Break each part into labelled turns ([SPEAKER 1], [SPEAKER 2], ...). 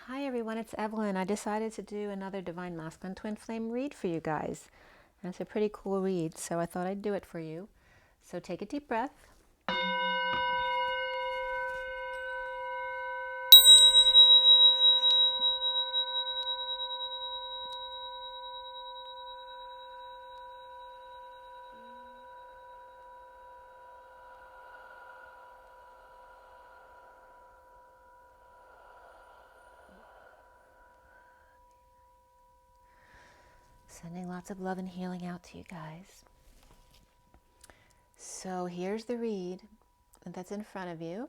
[SPEAKER 1] Hi everyone, it's Evelyn. I decided to do another Divine Masculine Twin Flame read for you guys. And it's a pretty cool read, so I thought I'd do it for you. So take a deep breath. Sending lots of love and healing out to you guys. So here's the read that's in front of you.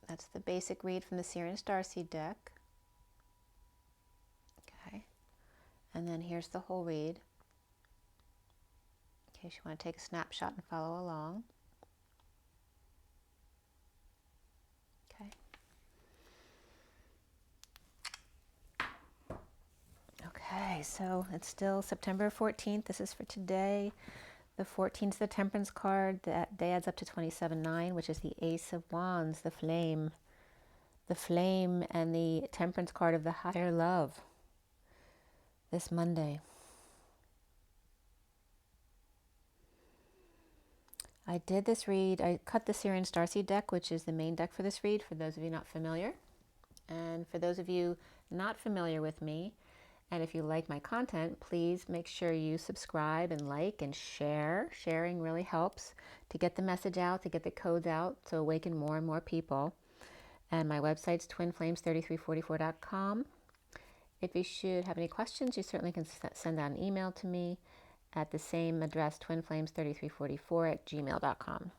[SPEAKER 1] That's the basic read from the SIRIAN Starseed deck. Okay. And then here's the whole read, in case you want to take a snapshot and follow along. Okay. Okay, so it's still September 14th. This is for today. The 14th is the Temperance card. That day adds up to 27-9, which is the Ace of Wands, the flame. The flame and the Temperance card of the higher love this Monday. I did this read. I cut the SIRIAN Starseed deck, which is the main deck for this read, for those of you not familiar. And for those of you not familiar with me, and if you like my content, please make sure you subscribe and like and share. Sharing really helps to get the message out, to get the codes out, to awaken more and more people. And my website's twinflames3344.com. If you should have any questions, you certainly can send out an email to me at the same address, twinflames3344@gmail.com.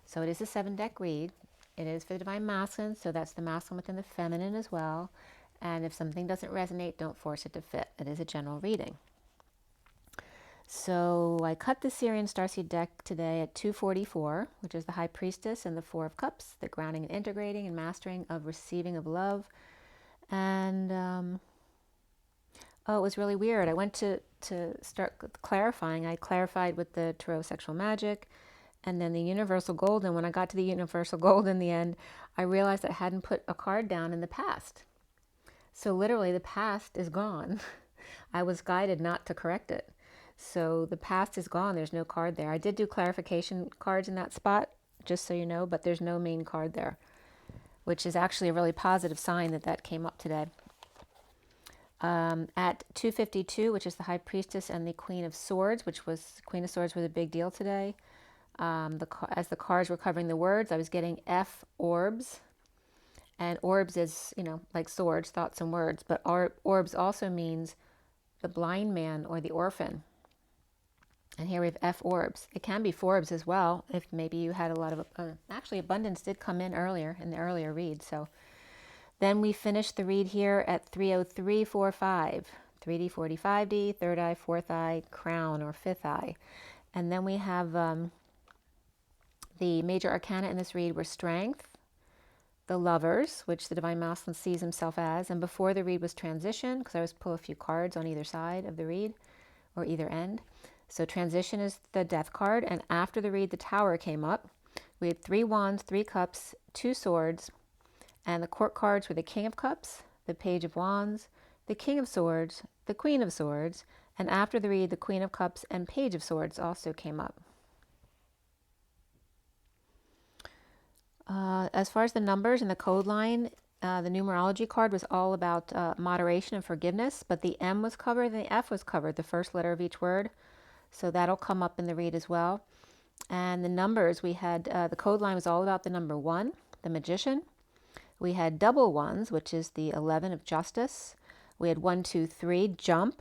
[SPEAKER 1] So it is a 7-deck read. It is for the Divine Masculine, so that's the masculine within the feminine as well. And if something doesn't resonate, don't force it to fit. It is a general reading. So I cut the SIRIAN Starseed deck today at 244, which is the High Priestess and the Four of Cups, the grounding and integrating and mastering of receiving of love. And oh, it was really weird. I went to start clarifying. I clarified with the Tarot Sexual Magic and then the Universal Golden. When I got to the Universal Golden in the end, I realized I hadn't put a card down in the past. So literally the past is gone. I was guided not to correct it. So the past is gone. There's no card there. I did do clarification cards in that spot, just so you know, but there's no main card there, which is actually a really positive sign that that came up today. At 252, which is the High Priestess and the Queen of Swords, which was Queen of Swords was a big deal today. As the cards were covering the words, I was getting F orbs. And orbs is, you know, like swords, thoughts and words. But orbs also means the blind man or the orphan. And here we have F orbs. It can be forbs as well, if maybe you had a lot of, actually abundance did come in earlier, in the earlier read. So then we finished the read here at 30345. 3D, 4D, 5D, third eye, fourth eye, crown or fifth eye. And then we have the major arcana in this read were strength, the lovers, which the Divine Masculine sees himself as, and before the read was transition, because I always pull a few cards on either side of the read, or either end. So transition is the death card, and after the read, the tower came up. We had 3 wands, 3 cups, 2 swords, and the court cards were the King of Cups, the Page of Wands, the King of Swords, the Queen of Swords, and after the read, the Queen of Cups and Page of Swords also came up. As far as the numbers and the code line, the numerology card was all about moderation and forgiveness, but the M was covered and the F was covered, the first letter of each word. So that'll come up in the read as well. And the numbers, we had, the code line was all about the number 1, the Magician. We had double ones, which is the 11 of Justice. We had 1, 2, 3, Jump.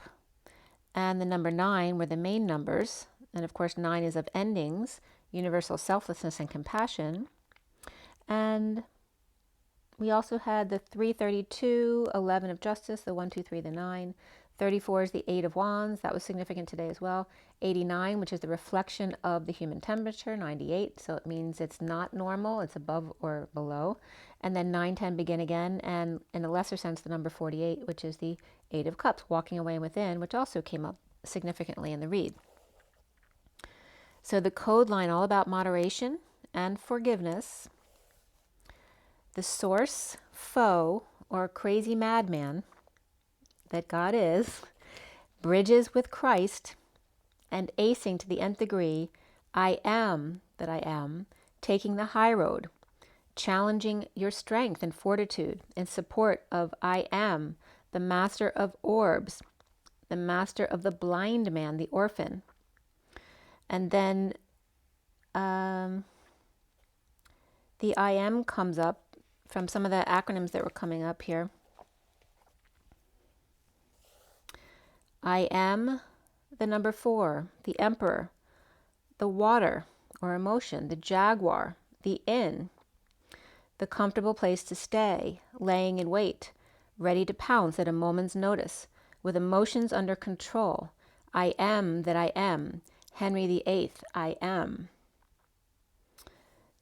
[SPEAKER 1] And the number 9 were the main numbers. And of course, 9 is of endings, universal selflessness and compassion. And we also had the 332, 11 of Justice, the 1, 2, 3, the 9. 34 is the 8 of Wands. That was significant today as well. 89, which is the reflection of the human temperature, 98. So it means it's not normal. It's above or below. And then 9, 10, begin again. And in a lesser sense, the number 48, which is the 8 of Cups, walking away within, which also came up significantly in the read. So the code line, all about moderation and forgiveness. The source, foe, or crazy madman that God is, bridges with Christ, and acing to the nth degree, I am that I am, taking the high road, challenging your strength and fortitude in support of I am, the master of orbs, the master of the blind man, the orphan. And then the I am comes up from some of the acronyms that were coming up here. I am the number 4, the emperor, the water or emotion, the jaguar, the inn, the comfortable place to stay, laying in wait, ready to pounce at a moment's notice, with emotions under control. I am that I am, Henry VIII, I am.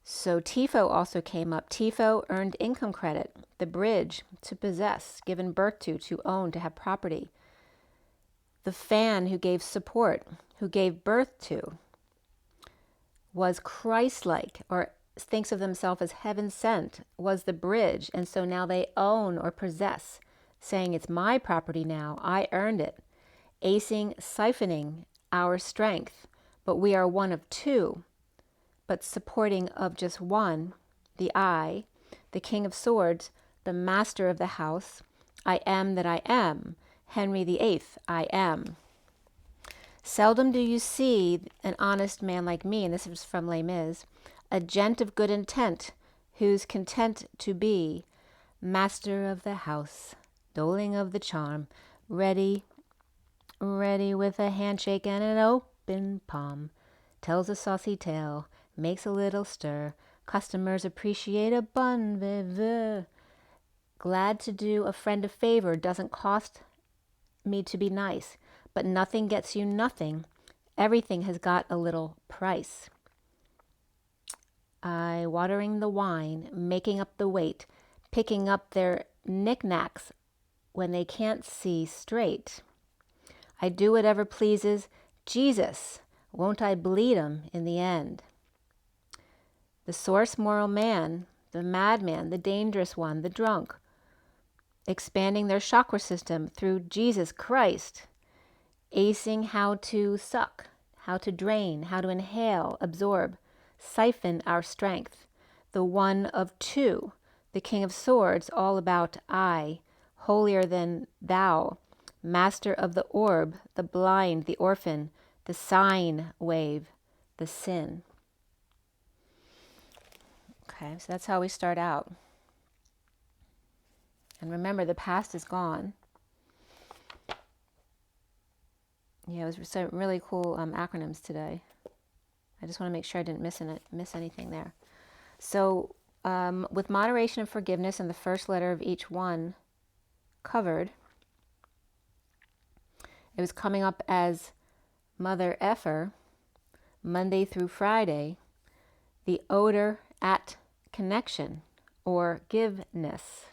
[SPEAKER 1] So TIFO also came up. TIFO, earned income credit, the bridge, to possess, given birth to own, to have property. The fan who gave support, who gave birth to, was Christ-like, or thinks of themselves as heaven sent, was the bridge, and so now they own or possess, saying it's my property now, I earned it. Acing, siphoning our strength, but we are one of two, but supporting of just one, the I, the King of Swords, the master of the house, I am that I am, Henry VIII, I am. Seldom do you see an honest man like me, and this is from Les Mis, a gent of good intent, who's content to be master of the house, doling of the charm, ready with a handshake and an open palm, tells a saucy tale, makes a little stir, customers appreciate a bon vivant, glad to do a friend a favor, doesn't cost me to be nice, but nothing gets you nothing, everything has got a little price. I watering the wine, making up the weight, picking up their knickknacks when they can't see straight. I do whatever pleases Jesus, won't I bleed 'em in the end? The source moral man, the madman, the dangerous one, the drunk, expanding their chakra system through Jesus Christ, acing how to suck, how to drain, how to inhale, absorb, siphon our strength, the one of two, the King of Swords, all about I, holier than thou, master of the orb, the blind, the orphan, the sine wave, the sin. Okay, so that's how we start out. And remember, the past is gone. Yeah, it was some really cool acronyms today. I just want to make sure I didn't miss anything there. So with moderation and forgiveness and the first letter of each one covered, it was coming up as Mother Effer, Monday through Friday, the odor at connection or giveness,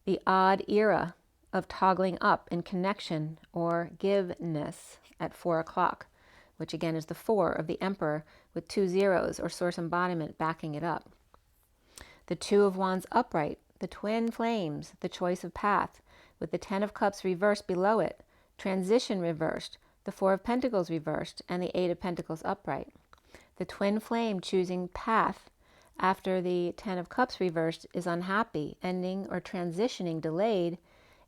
[SPEAKER 1] the odd era of toggling up in connection or giveness at 4 o'clock, which again is the 4 of the Emperor with 2 zeros or source embodiment backing it up. The 2 of Wands upright, the twin flames, the choice of path, with the 10 of Cups reversed below it, transition reversed, the 4 of Pentacles reversed, and the 8 of Pentacles upright. The twin flame choosing path after the 10 of Cups reversed is unhappy, ending or transitioning delayed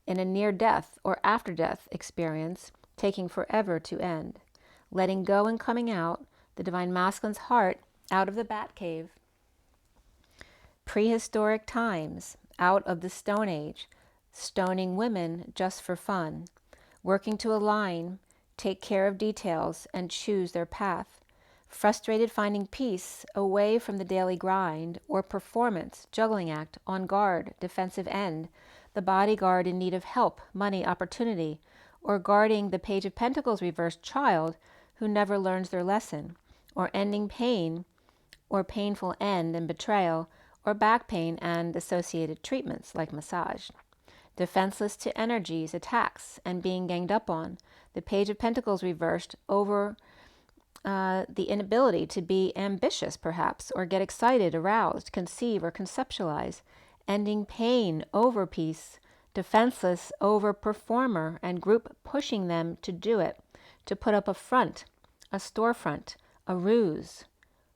[SPEAKER 1] in a near-death or after-death experience, taking forever to end. Letting go and coming out, the Divine Masculine's heart out of the bat cave. Prehistoric times, out of the Stone Age, stoning women just for fun, working to align, take care of details, and choose their path. Frustrated finding peace away from the daily grind or performance, juggling act, on guard, defensive end, the bodyguard in need of help, money, opportunity, or guarding the Page of Pentacles reversed child who never learns their lesson, or ending pain or painful end and betrayal, or back pain and associated treatments like massage. Defenseless to energies, attacks, and being ganged up on, the Page of Pentacles reversed over the inability to be ambitious, perhaps, or get excited, aroused, conceive, or conceptualize, ending pain over peace, defenseless over performer, and group pushing them to do it, to put up a front, a storefront, a ruse,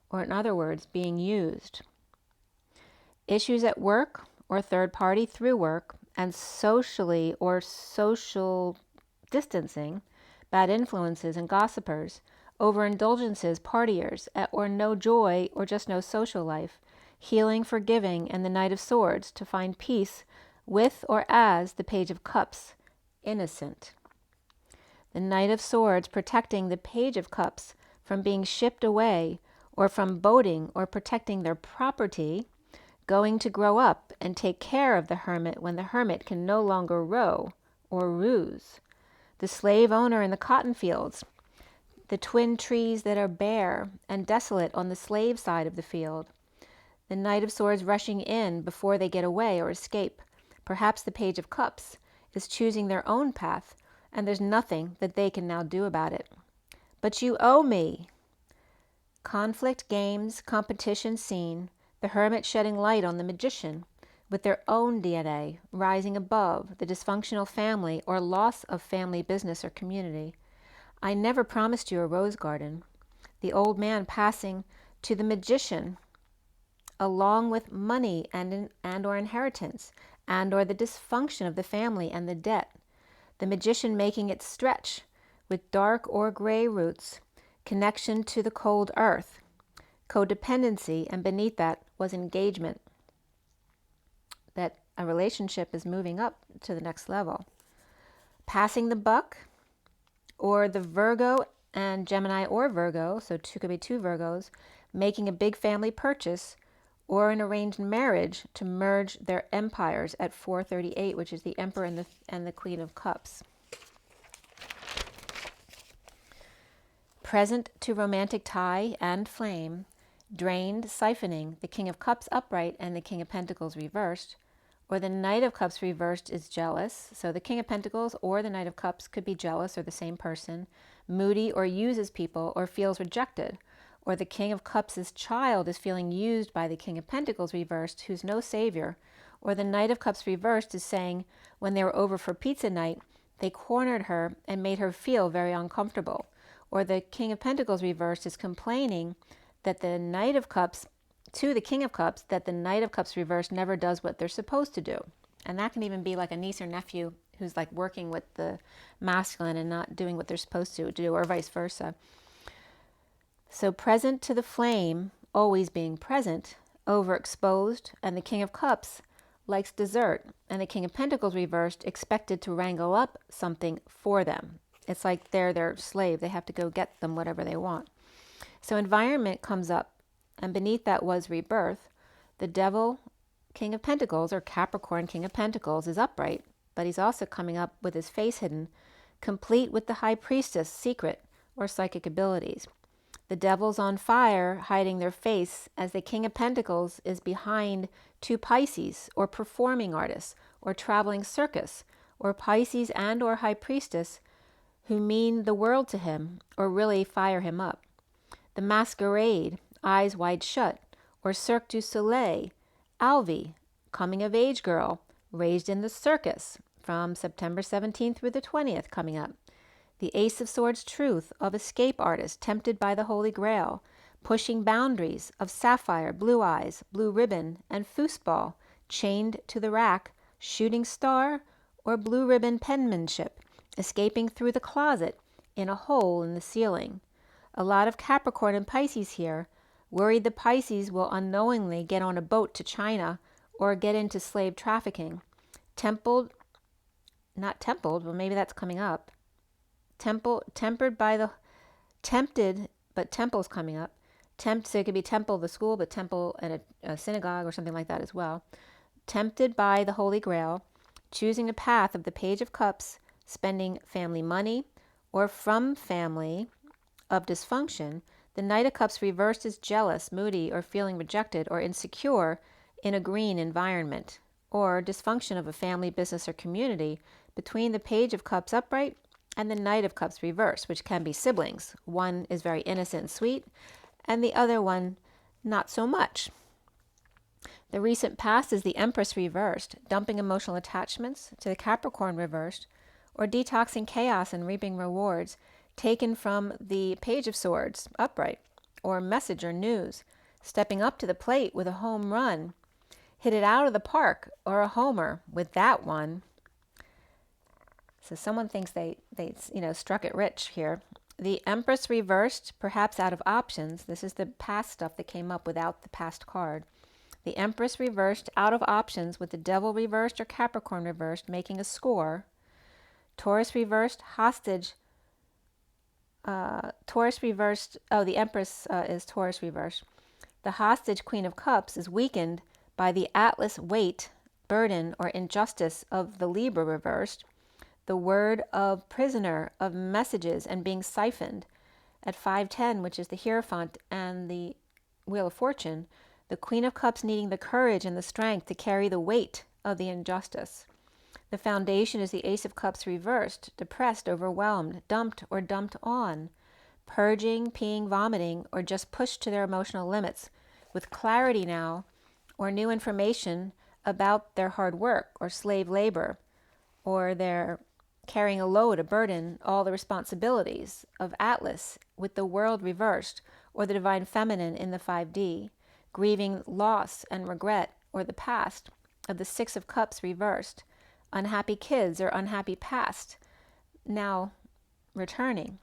[SPEAKER 1] or in other words, being used. Issues at work or third party through work, and socially or social distancing, bad influences and gossipers, overindulgences, partiers, or no joy or just no social life, healing, forgiving, and the Knight of Swords to find peace with or as the Page of Cups, innocent. The Knight of Swords protecting the Page of Cups from being shipped away or from boating or protecting their property, going to grow up and take care of the hermit when the hermit can no longer row or ruse. The slave owner in the cotton fields, the twin trees that are bare and desolate on the slave side of the field. The Knight of Swords rushing in before they get away or escape. Perhaps the Page of Cups is choosing their own path, and there's nothing that they can now do about it. But you owe me. Conflict, games, competition seen, the hermit shedding light on the magician, with their own DNA rising above the dysfunctional family or loss of family, business, or community. I never promised you a rose garden. The old man passing to the magician, along with money and or inheritance, and or the dysfunction of the family and the debt. The magician making it stretch with dark or gray roots, connection to the cold earth, codependency, and beneath that was engagement. That a relationship is moving up to the next level. Passing the buck, or the Virgo and Gemini or Virgo, so could be two Virgos, making a big family purchase or an arranged marriage to merge their empires at 438, which is the Emperor and the Queen of Cups. Present to romantic tie and flame, drained, siphoning, the King of Cups upright and the King of Pentacles reversed, or the Knight of Cups reversed is jealous. So the King of Pentacles or the Knight of Cups could be jealous or the same person, moody or uses people or feels rejected. Or the King of Cups' child is feeling used by the King of Pentacles reversed, who's no savior. Or the Knight of Cups reversed is saying when they were over for pizza night, they cornered her and made her feel very uncomfortable. Or the King of Pentacles reversed is complaining that the Knight of Cups to the King of Cups, that the Knight of Cups reversed never does what they're supposed to do. And that can even be like a niece or nephew who's like working with the masculine and not doing what they're supposed to do, or vice versa. So present to the flame, always being present, overexposed, and the King of Cups likes dessert, and the King of Pentacles reversed expected to wrangle up something for them. It's like they're their slave. They have to go get them whatever they want. So environment comes up, and beneath that was rebirth. The Devil, King of Pentacles, or Capricorn, King of Pentacles, is upright, but he's also coming up with his face hidden, complete with the High Priestess, secret, or psychic abilities. The Devil's on fire, hiding their face, as the King of Pentacles is behind two Pisces, or performing artists, or traveling circus, or Pisces and or High Priestess, who mean the world to him, or really fire him up. The Masquerade, eyes wide shut, or Cirque du Soleil, Alvi, coming of age girl, raised in the circus, from September 17th through the 20th coming up. The Ace of Swords truth of escape artist tempted by the Holy Grail, pushing boundaries of sapphire, blue eyes, blue ribbon, and foosball, chained to the rack, shooting star, or blue ribbon penmanship, escaping through the closet in a hole in the ceiling. A lot of Capricorn and Pisces here, worried the Pisces will unknowingly get on a boat to China or get into slave trafficking. Tempered, well maybe that's coming up. Tempted, but temple's coming up. So it could be temple, the school, but temple and a synagogue or something like that as well. Tempted by the Holy Grail, choosing a path of the Page of Cups, spending family money, or from family of dysfunction. The Knight of Cups reversed is jealous, moody, or feeling rejected or insecure in a green environment, or dysfunction of a family, business, or community between the Page of Cups upright and the Knight of Cups reversed, which can be siblings. One is very innocent and sweet, and the other one not so much. The recent past is the Empress reversed, dumping emotional attachments to the Capricorn reversed, or detoxing chaos and reaping rewards taken from the Page of Swords upright, or message or news, stepping up to the plate with a home run, hit it out of the park, or a homer with that one. So someone thinks they struck it rich here. The Empress reversed, perhaps out of options. This is the past stuff that came up without the past card. The Empress reversed out of options with the Devil reversed or Capricorn reversed, making a score. Taurus reversed, hostage. Taurus reversed, the Empress is Taurus reversed. The hostage Queen of Cups is weakened by the Atlas weight, burden, or injustice of the Libra reversed. The word of prisoner, of messages, and being siphoned. At 510, which is the Hierophant and the Wheel of Fortune, the Queen of Cups needing the courage and the strength to carry the weight of the injustice. The foundation is the Ace of Cups reversed, depressed, overwhelmed, dumped, or dumped on, purging, peeing, vomiting, or just pushed to their emotional limits, with clarity now, or new information about their hard work, or slave labor, or their carrying a load, a burden, all the responsibilities of Atlas, with the world reversed, or the divine feminine in the 5D, grieving loss and regret, or the past of the Six of Cups reversed, unhappy kids or unhappy past, now returning.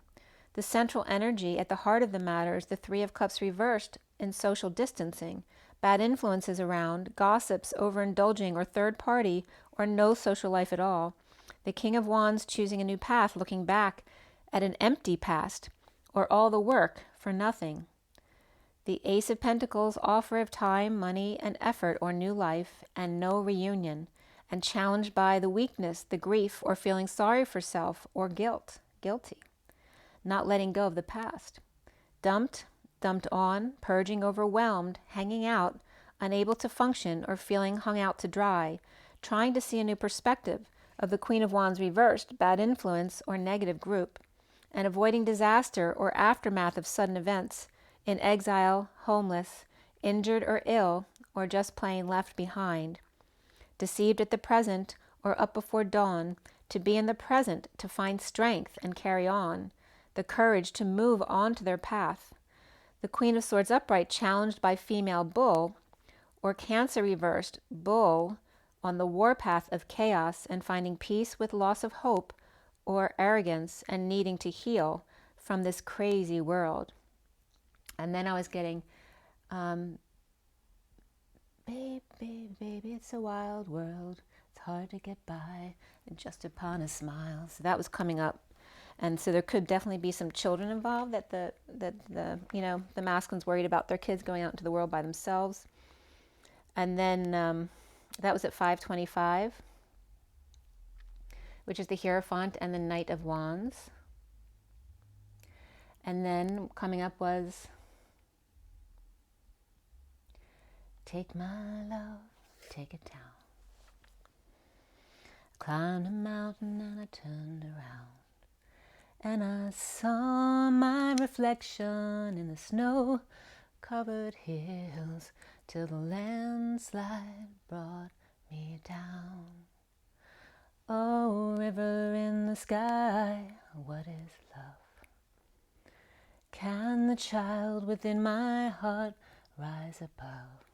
[SPEAKER 1] The central energy at the heart of the matter is the Three of Cups reversed in social distancing, bad influences around, gossips, overindulging, or third party, or no social life at all. The King of Wands choosing a new path, looking back at an empty past, or all the work for nothing. The Ace of Pentacles, offer of time, money, and effort, or new life, and no reunion, and challenged by the weakness, the grief, or feeling sorry for self, or guilt, guilty, not letting go of the past. Dumped, dumped on, purging, overwhelmed, hanging out, unable to function, or feeling hung out to dry, trying to see a new perspective of the Queen of Wands reversed, bad influence, or negative group, and avoiding disaster or aftermath of sudden events, in exile, homeless, injured or ill, or just plain left behind. Deceived at the present, or up before dawn, to be in the present, to find strength and carry on, the courage to move on to their path. The Queen of Swords upright, challenged by female bull, or Cancer reversed, bull, on the warpath of chaos and finding peace with loss of hope or arrogance and needing to heal from this crazy world. And then I was getting, baby, baby, it's a wild world. It's hard to get by just upon a smile. So that was coming up. And so there could definitely be some children involved that the masculine's worried about their kids going out into the world by themselves. And then that was at 525, which is the Hierophant and the Knight of Wands. And then coming up was Take my love, take it down. I climbed a mountain and I turned around, and I saw my reflection in the snow-covered hills, till the landslide brought me down. Oh, river in the sky, what is love? Can the child within my heart rise above?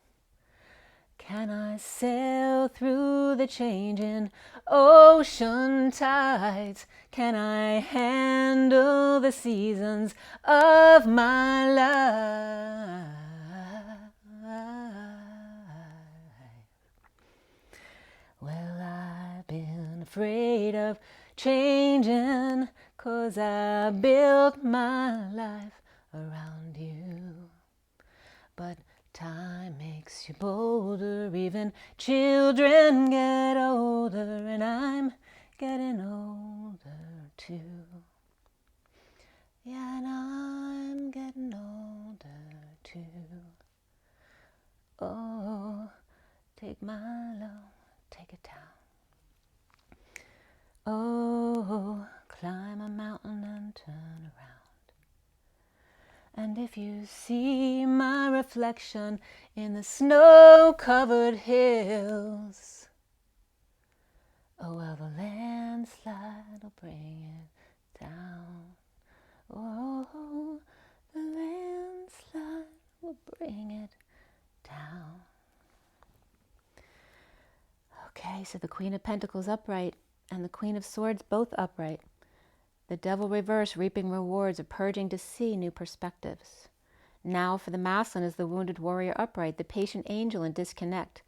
[SPEAKER 1] Can I sail through the changing ocean tides? Can I handle the seasons of my life? Well, I've been afraid of changing, 'cause I built my life around you. But time makes you bolder, even children get older, and I'm getting older too. Yeah, and I'm getting older too. Oh, take my love, take it down. Oh, climb a mountain and turn around. And If you see my reflection in the snow-covered hills, oh, well, the landslide will bring it down. Oh, the landslide will bring it down. Okay, so the Queen of Pentacles upright and the Queen of Swords both upright. The Devil reverse, reaping rewards of purging to see new perspectives. Now for the masculine is the Wounded Warrior upright, the Patient Angel in disconnect,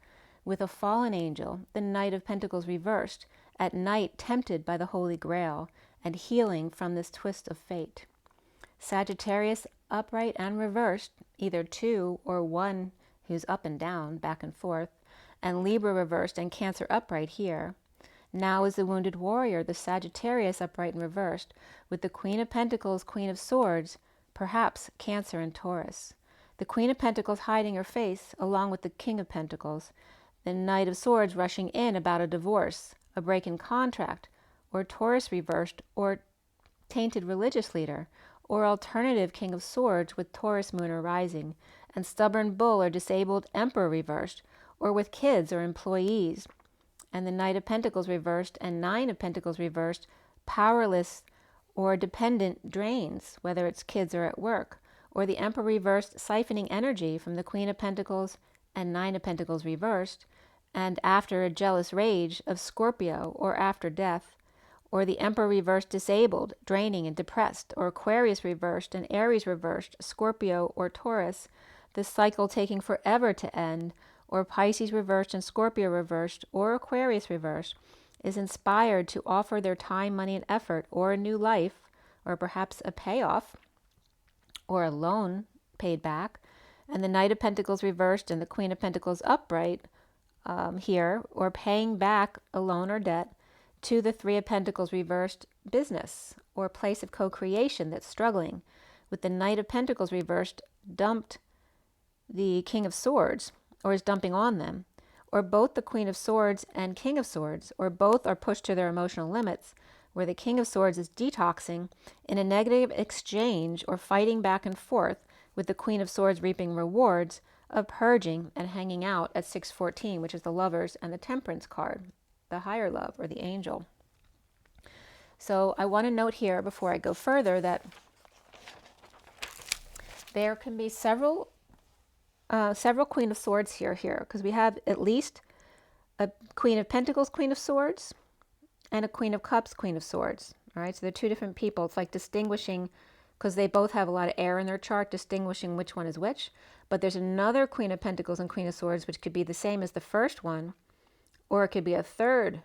[SPEAKER 1] with a fallen angel, the Knight of Pentacles reversed, at night tempted by the Holy Grail, and healing from this twist of fate. Sagittarius upright and reversed, either two or one who's up and down, back and forth, and Libra reversed and Cancer upright here. Now is the Wounded Warrior, the Sagittarius upright and reversed, with the Queen of Pentacles, Queen of Swords, perhaps Cancer and Taurus. The Queen of Pentacles hiding her face, along with the King of Pentacles. The Knight of Swords rushing in about a divorce, a break in contract, or Taurus reversed, or tainted religious leader, or alternative King of Swords with Taurus moon or rising, and stubborn bull or disabled Emperor reversed, or with kids or employees. And the Knight of Pentacles reversed and Nine of Pentacles reversed, powerless or dependent drains, whether it's kids or at work, or the Emperor reversed, siphoning energy from the Queen of Pentacles and Nine of Pentacles reversed, and after a jealous rage of Scorpio, or after death, or the Emperor reversed, disabled, draining and depressed, or Aquarius reversed and Aries reversed, Scorpio or Taurus, the cycle taking forever to end, or Pisces reversed and Scorpio reversed, or Aquarius reversed, is inspired to offer their time, money, and effort, or a new life, or perhaps a payoff, or a loan paid back, and the Knight of Pentacles reversed and the Queen of Pentacles upright here, or paying back a loan or debt, to the Three of Pentacles reversed business, or place of co-creation that's struggling, with the Knight of Pentacles reversed dumped the King of Swords, or is dumping on them, or both the Queen of Swords and King of Swords, or both are pushed to their emotional limits, where the King of Swords is detoxing in a negative exchange or fighting back and forth, with the Queen of Swords reaping rewards of purging and hanging out at 614, which is the Lovers and the Temperance card, the higher love or the angel. So I want to note here before I go further that there can be several Queen of Swords here, because we have at least a Queen of Pentacles, Queen of Swords, and a Queen of Cups, Queen of Swords. All right, so they're two different people. It's like distinguishing, because they both have a lot of air in their chart, distinguishing which one is which. But there's another Queen of Pentacles and Queen of Swords, which could be the same as the first one, or it could be a third,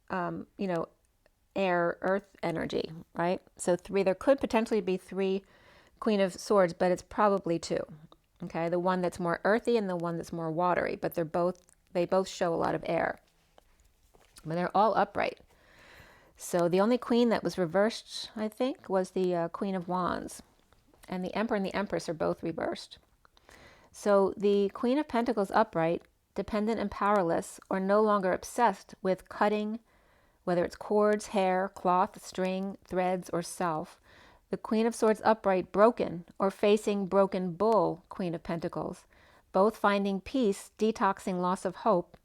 [SPEAKER 1] air, earth energy, right? So there could potentially be three Queen of Swords, but it's probably two. Okay, the one that's more earthy and the one that's more watery, but they both show a lot of air. But they're all upright. So the only queen that was reversed, I think, was the Queen of Wands. And the Emperor and the Empress are both reversed. So the Queen of Pentacles upright, dependent and powerless, or no longer obsessed with cutting, whether it's cords, hair, cloth, string, threads, or self. The Queen of Swords upright, broken, or facing broken bull, Queen of Pentacles, both finding peace, detoxing loss of hope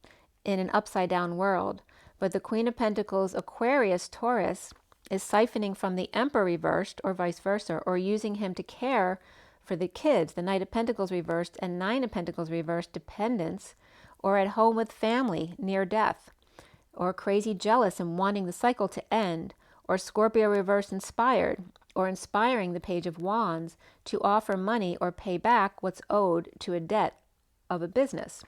[SPEAKER 1] in an upside-down world. But the Queen of Pentacles, Aquarius, Taurus, is siphoning from the Emperor reversed, or vice versa, or using him to care for the kids, the Knight of Pentacles reversed and Nine of Pentacles reversed, dependence, or at home with family, near death, or crazy jealous and wanting the cycle to end, or Scorpio reversed inspired, or inspiring the Page of Wands to offer money or pay back what's owed to a debt of a business.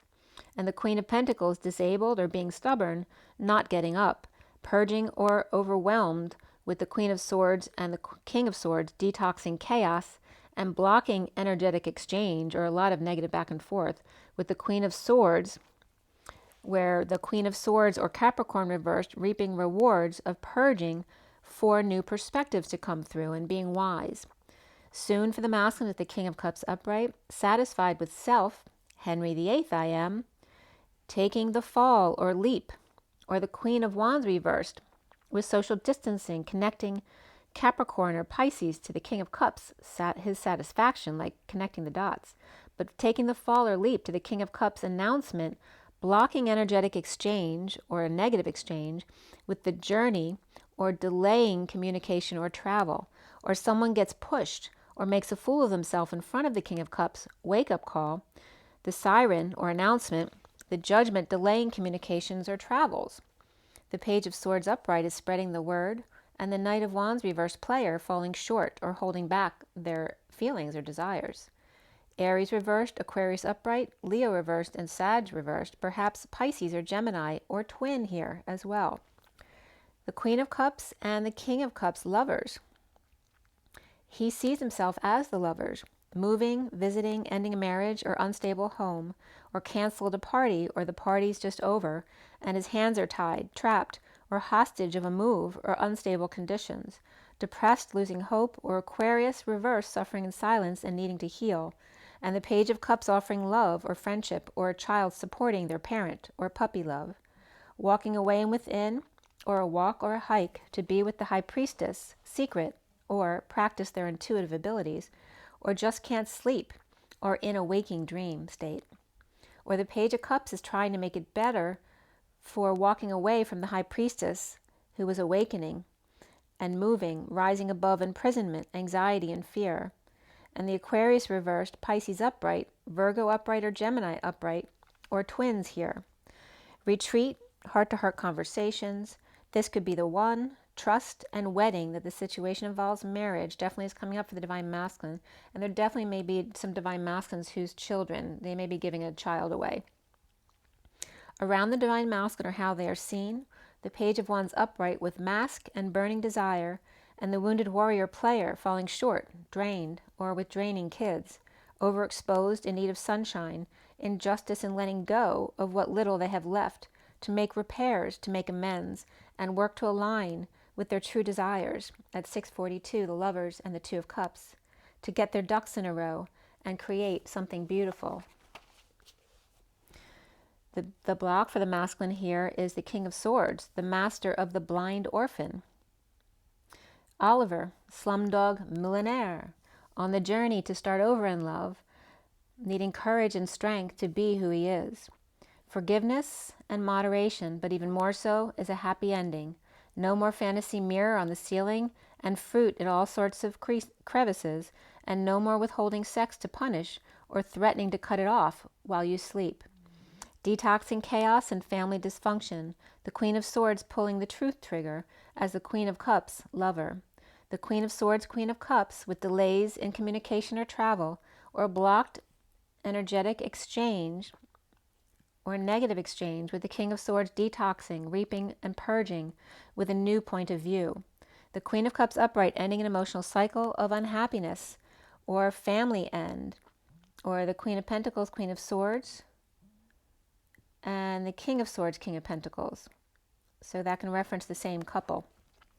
[SPEAKER 1] And the Queen of Pentacles disabled or being stubborn, not getting up, purging or overwhelmed, with the Queen of Swords and the King of Swords detoxing chaos and blocking energetic exchange or a lot of negative back and forth, with the Queen of Swords, where the Queen of Swords or Capricorn reversed, reaping rewards of purging for new perspectives to come through and being wise. Soon for the masculine with the King of Cups upright, satisfied with self, Henry VIII I am, taking the fall or leap, or the Queen of Wands reversed, with social distancing, connecting Capricorn or Pisces to the King of Cups, his satisfaction, like connecting the dots. But taking the fall or leap to the King of Cups announcement, blocking energetic exchange or a negative exchange with the journey or delaying communication or travel, or someone gets pushed or makes a fool of themselves in front of the King of Cups, wake-up call, the siren or announcement, the judgment delaying communications or travels. The Page of Swords upright is spreading the word, and the Knight of Wands reversed player falling short or holding back their feelings or desires. Aries reversed, Aquarius upright, Leo reversed, and Sag reversed, perhaps Pisces or Gemini or twin here as well. The Queen of Cups and the King of Cups lovers. He sees himself as the lovers, moving, visiting, ending a marriage or unstable home, or canceled a party or the party's just over, and his hands are tied, trapped, or hostage of a move or unstable conditions, depressed, losing hope, or Aquarius reverse, suffering in silence and needing to heal, and the Page of Cups offering love or friendship or a child supporting their parent or puppy love, walking away and within, or a walk or a hike to be with the High Priestess, secret, or practice their intuitive abilities, or just can't sleep, or in a waking dream state. Or the Page of Cups is trying to make it better for walking away from the High Priestess who was awakening and moving, rising above imprisonment, anxiety, and fear. And the Aquarius reversed, Pisces upright, Virgo upright or Gemini upright, or twins here. Retreat, heart-to-heart conversations. This could be the one. Trust and wedding, that the situation involves marriage, definitely is coming up for the Divine Masculine. And there definitely may be some Divine Masculines whose children, they may be giving a child away. Around the Divine Masculine are how they are seen. The Page of Wands upright with mask and burning desire, and the wounded warrior player falling short, drained, or with draining kids, overexposed, in need of sunshine, injustice in letting go of what little they have left, to make repairs, to make amends, and work to align with their true desires. At 642, the lovers and the Two of Cups, to get their ducks in a row and create something beautiful. The block for the masculine here is the King of Swords, the master of the blind orphan. Oliver, slumdog millionaire, on the journey to start over in love, needing courage and strength to be who he is. Forgiveness and moderation, but even more so, is a happy ending. No more fantasy mirror on the ceiling and fruit in all sorts of crevices, and no more withholding sex to punish or threatening to cut it off while you sleep. Detoxing chaos and family dysfunction, the Queen of Swords pulling the truth trigger as the Queen of Cups lover. The Queen of Swords, Queen of Cups, with delays in communication or travel, or blocked energetic exchange or negative exchange, with the King of Swords detoxing, reaping, and purging with a new point of view. The Queen of Cups upright, ending an emotional cycle of unhappiness or family end. Or the Queen of Pentacles, Queen of Swords, and the King of Swords, King of Pentacles. So that can reference the same couple.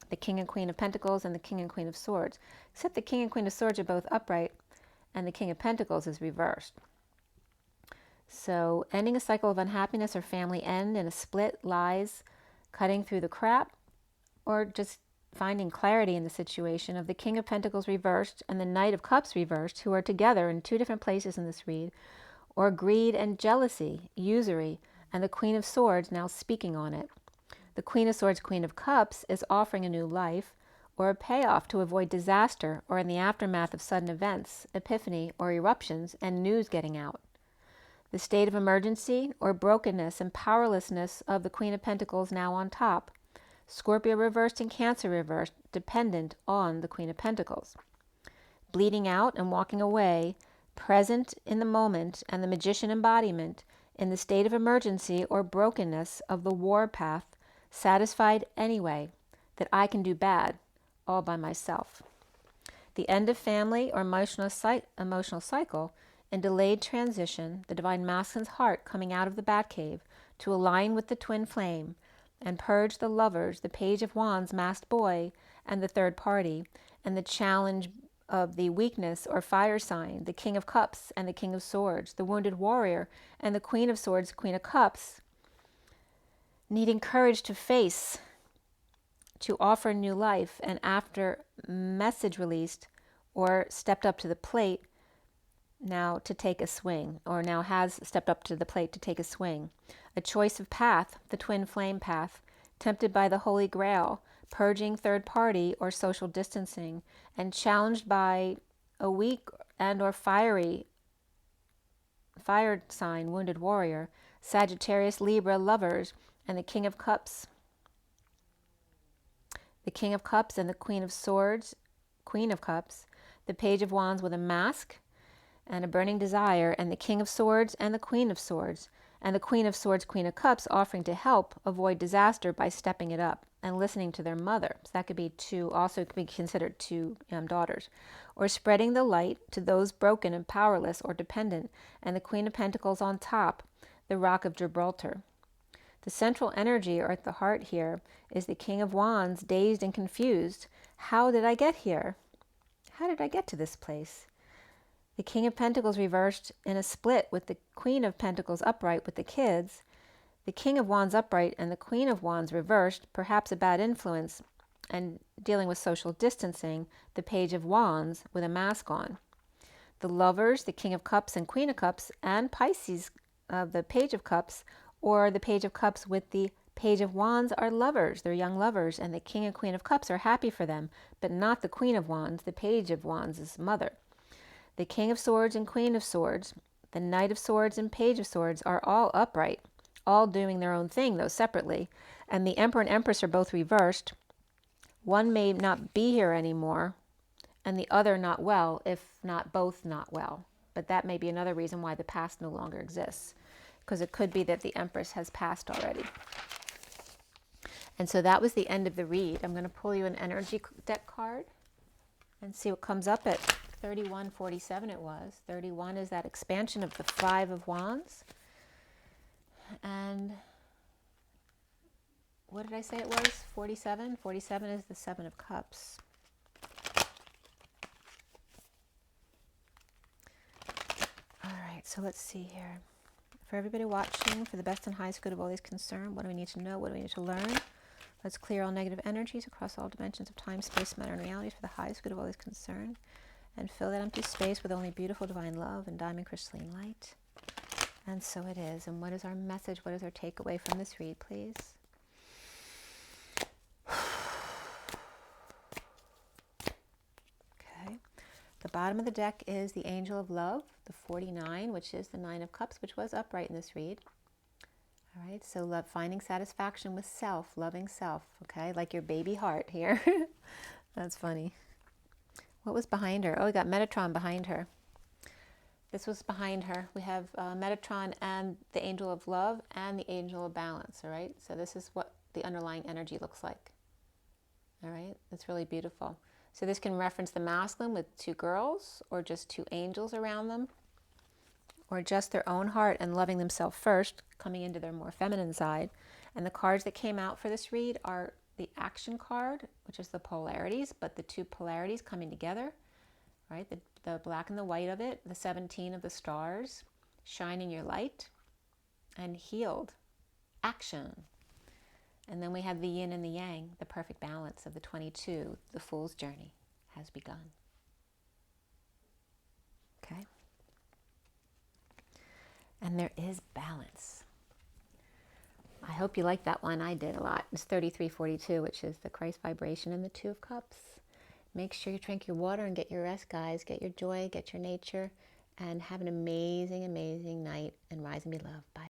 [SPEAKER 1] The King and Queen of Pentacles and the King and Queen of Swords. Except the King and Queen of Swords are both upright and the King of Pentacles is reversed. So ending a cycle of unhappiness or family end in a split, lies, cutting through the crap, or just finding clarity in the situation of the King of Pentacles reversed and the Knight of Cups reversed, who are together in two different places in this read, or greed and jealousy, usury, and the Queen of Swords now speaking on it. The Queen of Swords, Queen of Cups is offering a new life or a payoff to avoid disaster or in the aftermath of sudden events, epiphany or eruptions, and news getting out. The state of emergency or brokenness and powerlessness of the Queen of Pentacles now on top. Scorpio reversed and Cancer reversed, dependent on the Queen of Pentacles. Bleeding out and walking away, present in the moment, and the Magician embodiment in the state of emergency or brokenness of the war path, satisfied anyway that I can do bad all by myself. The end of family or emotional cycle and delayed transition, the Divine Masculine's heart coming out of the Batcave to align with the twin flame and purge the lovers, the Page of Wands, masked boy, and the third party, and the challenge of the weakness or fire sign, the King of Cups and the King of Swords, the wounded warrior, and the Queen of Swords, Queen of Cups, needing courage to face to offer new life, and after message released or stepped up to the plate, now to take a swing, or now has stepped up to the plate to take a swing. A choice of path, the twin flame path, tempted by the Holy Grail, purging third party or social distancing, and challenged by a weak and or fire sign wounded warrior, Sagittarius, Libra, lovers, and the King of Cups. The King of Cups and the Queen of Swords, Queen of Cups, the Page of Wands with a mask and a burning desire, and the King of Swords and the Queen of Swords, and the Queen of Swords, Queen of Cups, offering to help avoid disaster by stepping it up and listening to their mother. So that could be also could be considered two daughters. Or spreading the light to those broken and powerless or dependent, and the Queen of Pentacles on top, the Rock of Gibraltar. The central energy, or at the heart here, is the King of Wands, dazed and confused. How did I get here? How did I get to this place? The King of Pentacles reversed in a split with the Queen of Pentacles upright with the kids. The King of Wands upright and the Queen of Wands reversed, perhaps a bad influence, and dealing with social distancing, the Page of Wands with a mask on. The lovers, the King of Cups and Queen of Cups, and Pisces of the Page of Cups, or the Page of Cups with the Page of Wands, are lovers. They're young lovers, and the King and Queen of Cups are happy for them, but not the Queen of Wands, the Page of Wands' mother. The King of Swords and Queen of Swords, the Knight of Swords and Page of Swords are all upright, all doing their own thing, though separately, and the Emperor and Empress are both reversed. One may not be here anymore, and the other not well, if not both not well. But that may be another reason why the past no longer exists, because it could be that the Empress has passed already. And so that was the end of the read. I'm going to pull you an energy deck card and see what comes up at 3147 it was. 31 is that expansion of the Five of Wands. And what did I say it was? 47? 47 is the Seven of Cups. All right, so let's see here. For everybody watching, for the best and highest good of all these concerned, what do we need to know? What do we need to learn? Let's clear all negative energies across all dimensions of time, space, matter, and realities for the highest good of all these concerned. And fill that empty space with only beautiful divine love and diamond crystalline light. And so it is. And what is our message? What is our takeaway from this read, please? Okay. The bottom of the deck is the Angel of Love, the 49, which is the Nine of Cups, which was upright in this read. All right, so love, finding satisfaction with self, loving self, okay? Like your baby heart here. That's funny. What was behind her? Oh, we got Metatron behind her. This was behind her. We have Metatron and the Angel of Love and the Angel of Balance, all right? So this is what the underlying energy looks like, all right? It's really beautiful. So this can reference the masculine with two girls, or just two angels around them, or just their own heart and loving themselves first, coming into their more feminine side. And the cards that came out for this read are the action card, which is the polarities, but the two polarities coming together, right? The black and the white of it, the 17 of the stars, shining your light, and healed, action. And then we have the yin and the yang, the perfect balance of the 22, the fool's journey has begun. Okay? And there is balance. I hope you like that one. I did a lot. It's 3342, which is the Christ vibration and the Two of Cups. Make sure you drink your water and get your rest, guys. Get your joy, get your nature, and have an amazing, amazing night, and rise and be loved. Bye.